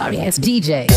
sorry ass DJ.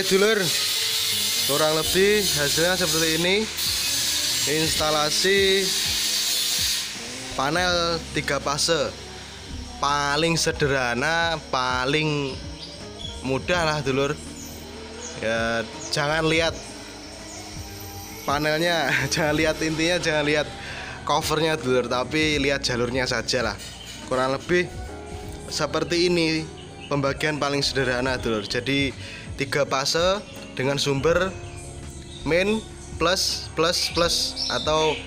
Dulur, kurang lebih hasilnya seperti ini. Instalasi panel 3 fase paling sederhana, paling mudah lah dulur ya. Jangan lihat panelnya, jangan lihat intinya, jangan lihat covernya dulur, tapi lihat jalurnya saja lah. Kurang lebih seperti ini pembagian paling sederhana dulur. Jadi 3 fase dengan sumber main plus atau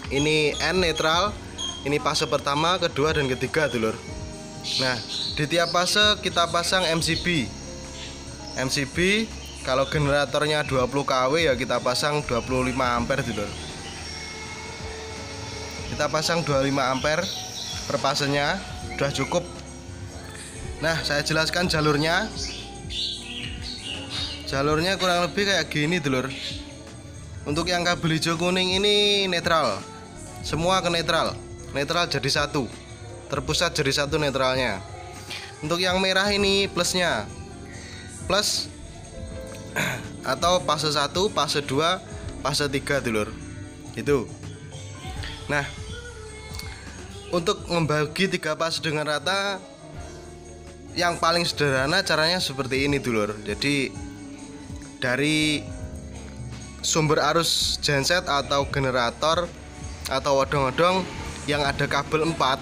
ini N netral. Ini fase pertama, kedua dan ketiga dulur. Nah, di tiap fase kita pasang MCB. Kalau generatornya 20 kW ya kita pasang 25 ampere dulur. Kita pasang 25 ampere per fasenya, sudah cukup. Nah, saya jelaskan jalurnya. Jalurnya kurang lebih kayak gini dulur. Untuk yang kabel hijau kuning ini netral, semua ke netral jadi satu, terpusat jadi satu netralnya. Untuk yang merah ini plusnya, plus atau fase 1, fase 2, fase 3 dulur. Itu. Nah, untuk membagi 3 fase dengan rata, yang paling sederhana caranya seperti ini dulur. Jadi dari sumber arus genset atau generator atau odong-odong yang ada kabel 4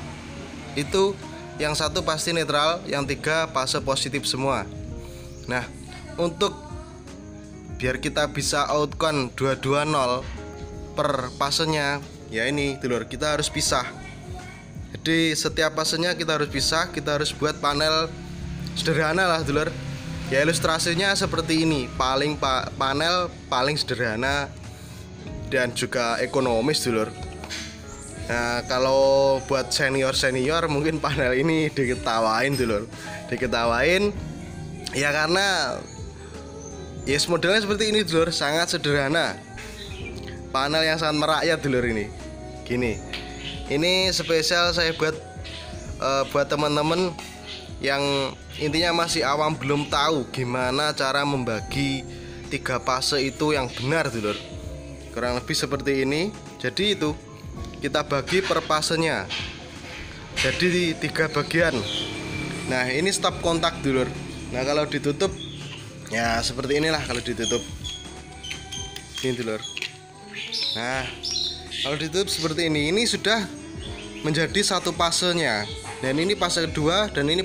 itu, yang satu pasti netral, yang 3 fase positif semua. Nah, untuk biar kita bisa outcome 220 per fasenya, ya ini dulur, kita harus pisah. Jadi setiap fasenya kita harus pisah, kita harus buat panel sederhana lah dulur. Ya ilustrasinya seperti ini, panel paling sederhana dan juga ekonomis dulur. Nah, kalau buat senior mungkin panel ini diketawain dulur, diketawain ya, karena yes, modelnya seperti ini dulur, sangat sederhana. Panel yang sangat merakyat dulur ini. Gini, ini spesial saya buat teman-teman yang intinya masih awam, belum tahu gimana cara membagi 3 fase itu yang benar dulur. Kurang lebih seperti ini. Jadi itu kita bagi per fasenya. Jadi 3 bagian. Nah, ini stop kontak dulur. Nah, kalau ditutup ya seperti inilah kalau ditutup. Ini dulur. Nah, kalau ditutup seperti ini sudah menjadi satu fasenya. Dan ini fase kedua dan ini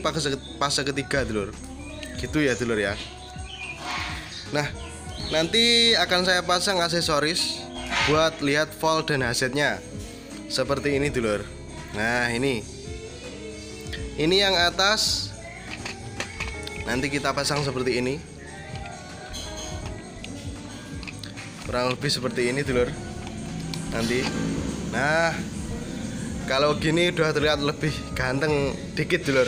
fase ketiga dulur. Gitu ya dulur ya. Nah, nanti akan saya pasang aksesoris buat lihat volt dan hasilnya. Seperti ini dulur. Nah, ini yang atas nanti kita pasang seperti ini. Kurang lebih seperti ini dulur nanti. Nah, kalau gini udah terlihat lebih ganteng dikit dulur.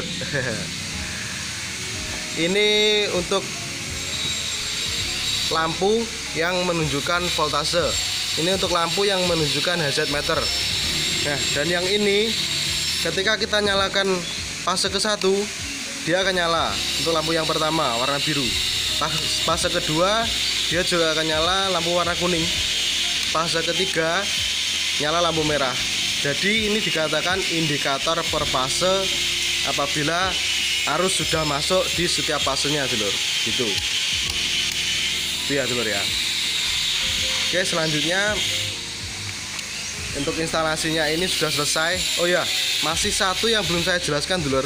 Ini untuk lampu yang menunjukkan voltase. Ini untuk lampu yang menunjukkan hazard meter. Nah, dan yang ini ketika kita nyalakan fase ke-1, dia akan nyala. Untuk lampu yang pertama warna biru. Fase kedua dia juga akan nyala lampu warna kuning. Fase ketiga nyala lampu merah. Jadi ini dikatakan indikator per fase apabila arus sudah masuk di setiap fasenya dulur. Gitu. Itu ya dulur ya. Oke, selanjutnya untuk instalasinya ini sudah selesai. Oh ya, masih satu yang belum saya jelaskan dulur.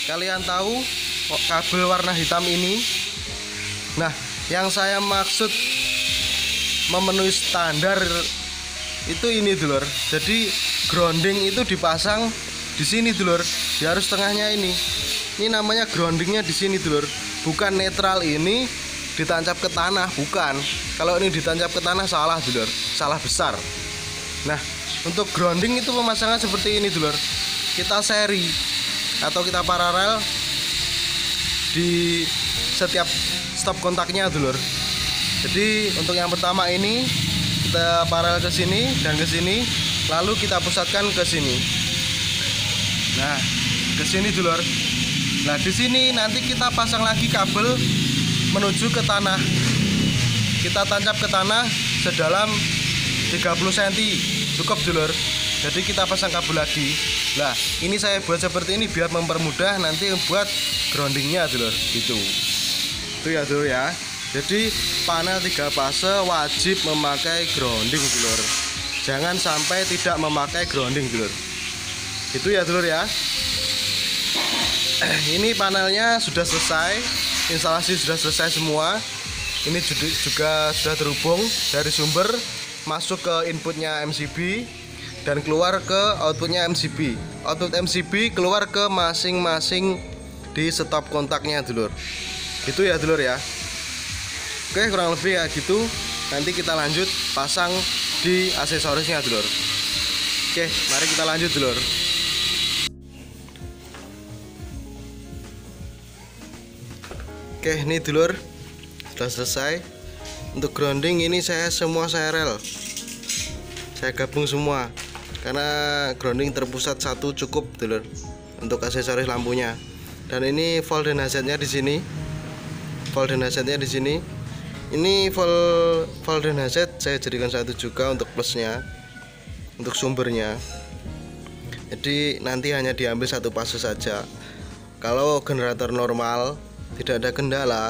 Kalian tahu kabel warna hitam ini? Nah, yang saya maksud memenuhi standar itu ini dulur. Jadi grounding itu dipasang di sini dulur. Di arus tengahnya ini. Ini namanya groundingnya di sini dulur. Bukan netral ini ditancap ke tanah, bukan. Kalau ini ditancap ke tanah salah dulur, salah besar. Nah, untuk grounding itu pemasangan seperti ini dulur. Kita seri atau kita paralel di setiap stop kontaknya dulur. Jadi untuk yang pertama ini kita paralel ke sini dan ke sini, lalu kita pusatkan ke sini. Nah, ke sini dulur. Nah, di sini nanti kita pasang lagi kabel menuju ke tanah. Kita tancap ke tanah sedalam 30 cm. Cukup dulur. Jadi kita pasang kabel lagi. Nah, ini saya buat seperti ini biar mempermudah nanti buat groundingnya dulur. Gitu. Itu ya dulur ya. Jadi panel 3 fase wajib memakai grounding dulur. Jangan sampai tidak memakai grounding dulur. Itu ya dulur ya. Ini panelnya sudah selesai, instalasi sudah selesai semua. Ini juga sudah terhubung dari sumber masuk ke inputnya MCB dan keluar ke outputnya MCB. Output MCB keluar ke masing-masing di stop kontaknya dulur. Gitu ya dulur ya. Oke, kurang lebih ya gitu. Nanti kita lanjut pasang di aksesorisnya dulur. Oke, mari kita lanjut dulur. Oke, ini dulur sudah selesai. Untuk grounding ini saya rel. Saya gabung semua karena grounding terpusat satu cukup dulur untuk aksesoris lampunya. Dan ini volt dan hazardnya di sini. Volt dan hazardnya di sini. Ini volt dan hazard saya jadikan satu juga untuk plusnya. untuk sumbernya. Jadi nanti hanya diambil satu fase saja. Kalau generator normal tidak ada kendala,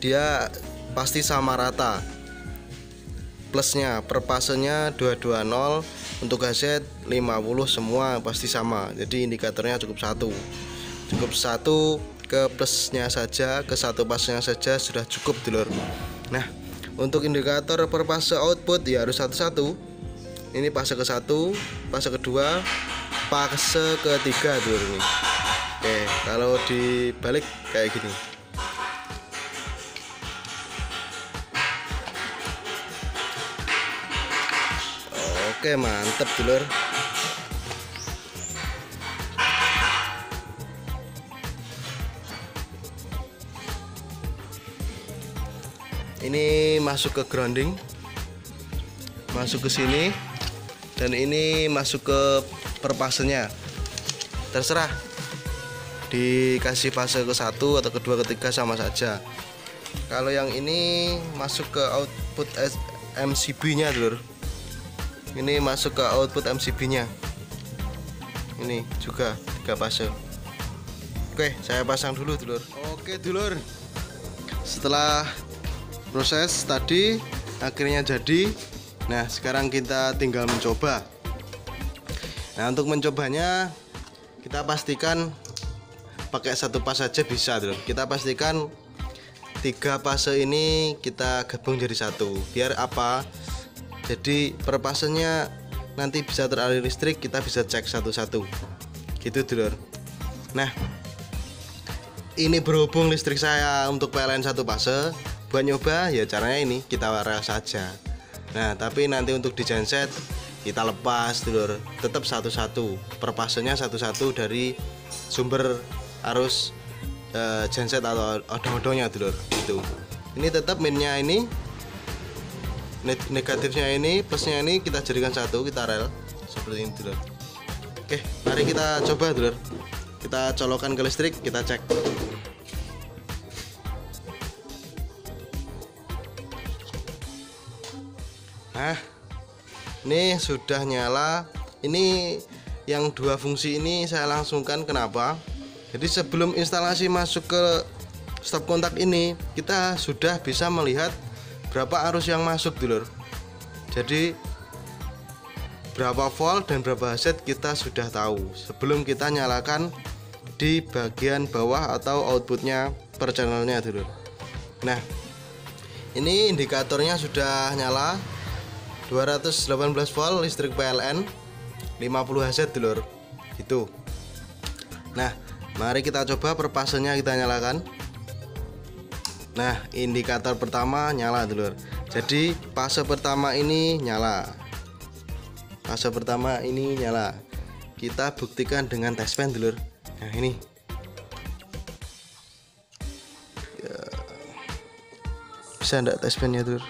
dia pasti sama rata. Plusnya per fasenya 220, untuk hazard 50, semua pasti sama. Jadi indikatornya cukup satu ke plusnya saja, ke satu fasenya saja sudah cukup dulur. Nah, untuk indikator per fase output ya harus satu-satu. Ini fase ke-1, fase kedua, fase ketiga dulur ini. Oke, kalau dibalik kayak gini. Oke, mantep dulur. Ini masuk ke grounding, masuk ke sini, dan ini masuk ke perfasenya. Terserah dikasih fase ke-1 atau kedua, ketiga sama saja. Kalau yang ini masuk ke output MCB-nya dulur. Ini masuk ke output MCB-nya. Ini juga 3 fase. Oke, saya pasang dulu dulur. Oke dulur, setelah proses tadi akhirnya jadi. Nah, sekarang kita tinggal mencoba. Nah, untuk mencobanya kita pastikan pakai satu pas saja bisa dulur. Kita pastikan 3 fase ini kita gabung jadi satu. Biar apa? Jadi per fasenya nanti bisa teraliri listrik, kita bisa cek satu-satu. Gitu dulur. Nah, ini berhubung listrik saya untuk PLN satu fase. Buat nyoba ya caranya ini, kita waras saja. Nah, tapi nanti untuk di genset kita lepas dulur, tetap satu-satu, per fasenya satu-satu dari sumber arus genset atau odong-odongnya dulur. Gitu. Ini tetap minnya ini, negatifnya ini, plusnya ini kita jadikan satu, kita rel seperti ini dulur. Oke, mari kita coba dulur. Kita colokan ke listrik, kita cek. Nah, ini sudah nyala. Ini yang 2 fungsi ini saya langsungkan. Kenapa? Jadi sebelum instalasi masuk ke stop kontak ini, kita sudah bisa melihat berapa arus yang masuk dulur. Jadi berapa volt dan berapa hazard kita sudah tahu sebelum kita nyalakan di bagian bawah atau outputnya per channelnya dulur. Nah, ini indikatornya sudah nyala, 218 volt listrik PLN, 50 hazard dulur. Gitu. Nah, mari kita coba per fasenya kita nyalakan. Nah, indikator pertama nyala dulur. Jadi fase pertama ini nyala. Fase pertama ini nyala. Kita buktikan dengan test pen dulur. Nah, ini. Ya. Bisa enggak test pennya dulur?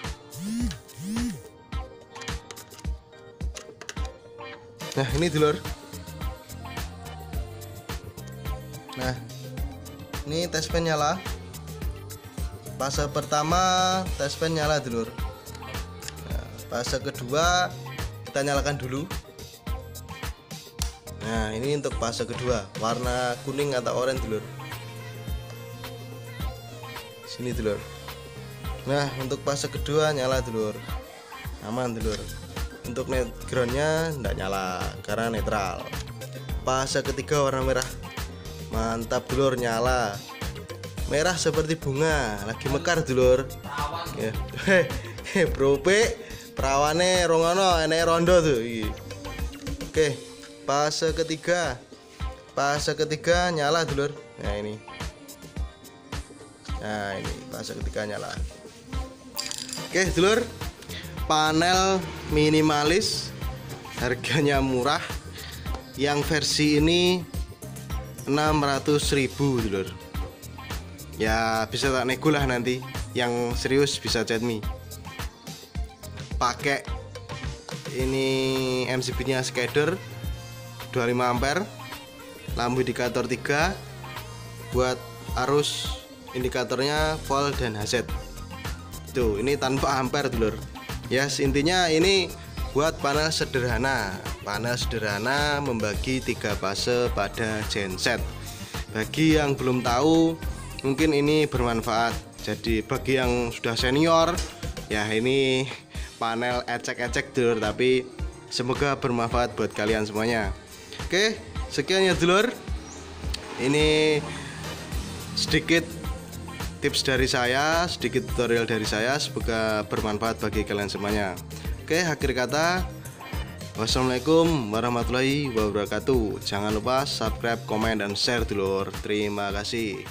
Nah, ini dulur. Nah, ini tes pen nyala. Fase pertama tes pen nyala dulur. Nah, fase kedua kita nyalakan dulu. Nah, ini untuk fase kedua, warna kuning atau oranye dulur. Sini dulur. Nah, untuk fase kedua nyala dulur. Aman dulur. Untuk net groundnya tidak nyala karena netral. Fase ketiga warna merah, mantap dulur, nyala. Merah seperti bunga, lagi mekar dulur. Ya. Bro P, perawane rongono enek rondo tuh. Oke, fase ketiga. Fase ketiga nyala dulur. Nah, ini. Nah, ini fase ketiga nyala. Oke, dulur. Panel minimalis, harganya murah. Yang versi ini 600.000 dulur. Ya bisa tak nego lah nanti. Yang serius bisa chat me. Pakai ini MCB nya Skader 25 ampere, lampu indikator 3, buat arus indikatornya volt dan hazard. Tuh, ini tanpa ampere dulur. Ya, intinya ini buat panel sederhana. Panel sederhana membagi 3 fase pada genset. Bagi yang belum tahu, mungkin ini bermanfaat. Jadi bagi yang sudah senior, ya ini panel ecek-ecek dulur, tapi semoga bermanfaat buat kalian semuanya. Oke, sekian ya dulur. Ini sedikit tips dari saya, sedikit tutorial dari saya, semoga bermanfaat bagi kalian semuanya. Oke, akhir kata, wassalamualaikum warahmatullahi wabarakatuh. Jangan lupa subscribe, komen, dan share dulur. Terima kasih.